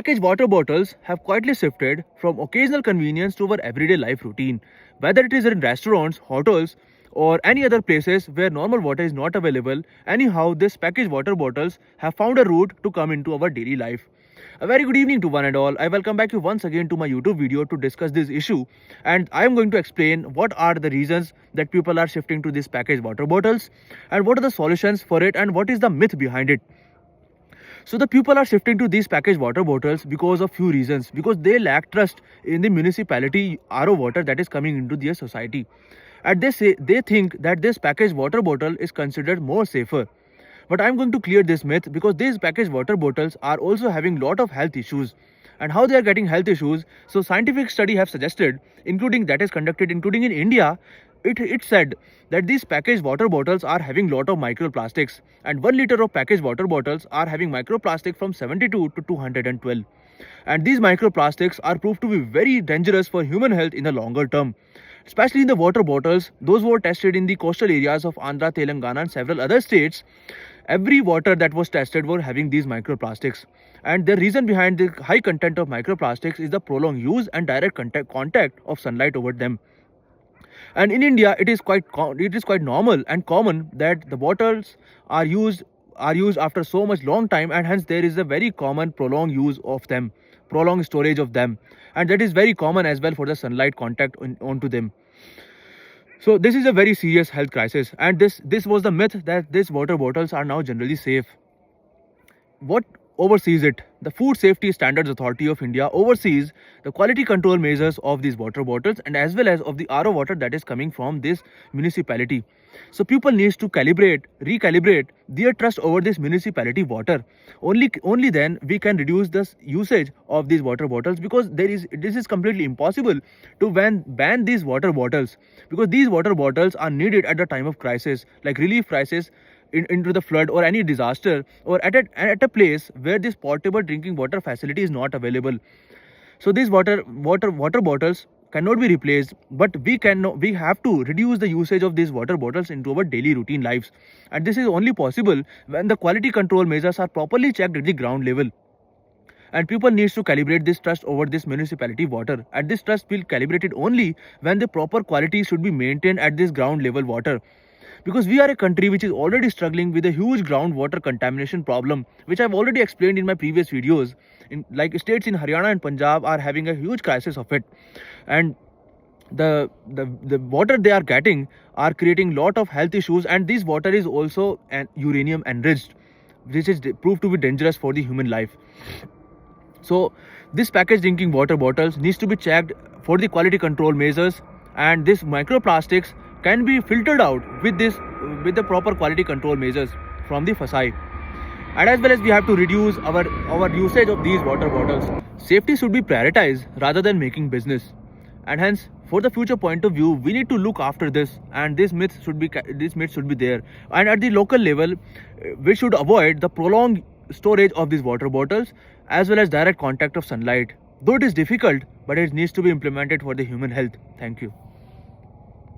Packaged water bottles have quietly shifted from occasional convenience to our everyday life routine. Whether it is in restaurants, hotels, or any other places where normal water is not available, anyhow, these packaged water bottles have found a route to come into our daily life. A very good evening to one and all. I welcome back you once again to my YouTube video to discuss this issue, and I am going to explain what are the reasons that people are shifting to these packaged water bottles and what are the solutions for it and what is the myth behind it. So the people are shifting to these packaged water bottles because of few reasons, because they lack trust in the municipality RO water that is coming into their society, and they think that this packaged water bottle is considered more safer. But I'm going to clear this myth, because these packaged water bottles are also having lot of health issues. And how they are getting health issues? So scientific study have suggested, including that is conducted including in India, it said that these packaged water bottles are having lot of microplastics, and 1 liter of packaged water bottles are having microplastic from 72 to 212. And these microplastics are proved to be very dangerous for human health in the longer term, especially in the water bottles. Those were tested in the coastal areas of Andhra, Telangana and several other states. Every water that was tested were having these microplastics, and the reason behind the high content of microplastics is the prolonged use and direct contact of sunlight over them. And in India, it is quite normal and common that the bottles are used after so much long time, and hence there is a very common prolonged use of them, prolonged storage of them, and that is very common as well for the sunlight contact onto them. So this is a very serious health crisis, and this was the myth that these water bottles are now generally safe. What oversees it? The Food Safety Standards Authority of India oversees the quality control measures of these water bottles and as well as of the RO water that is coming from this municipality. So people needs to recalibrate their trust over this municipality water. Only then we can reduce the usage of these water bottles, because this is completely impossible to ban these water bottles, because these water bottles are needed at the time of crisis, like relief crisis, into the flood or any disaster, or at a place where this portable drinking water facility is not available. So these water bottles cannot be replaced, but we have to reduce the usage of these water bottles into our daily routine lives, and this is only possible when the quality control measures are properly checked at the ground level. And people needs to calibrate this trust over this municipality water, and this trust will calibrated only when the proper quality should be maintained at this ground level water, because we are a country which is already struggling with a huge groundwater contamination problem, which I've already explained in my previous videos. In like states in Haryana and Punjab are having a huge crisis of it, and the water they are getting are creating lot of health issues, and this water is also an uranium enriched, which is proved to be dangerous for the human life. So this packaged drinking water bottles needs to be checked for the quality control measures, and this microplastics can be filtered out with the proper quality control measures from the FSSAI. And as well as we have to reduce our usage of these water bottles. Safety should be prioritized rather than making business, and hence for the future point of view we need to look after this, and this myth should be there. And at the local level, we should avoid the prolonged storage of these water bottles as well as direct contact of sunlight. Though it is difficult, but it needs to be implemented for the human health. Thank you.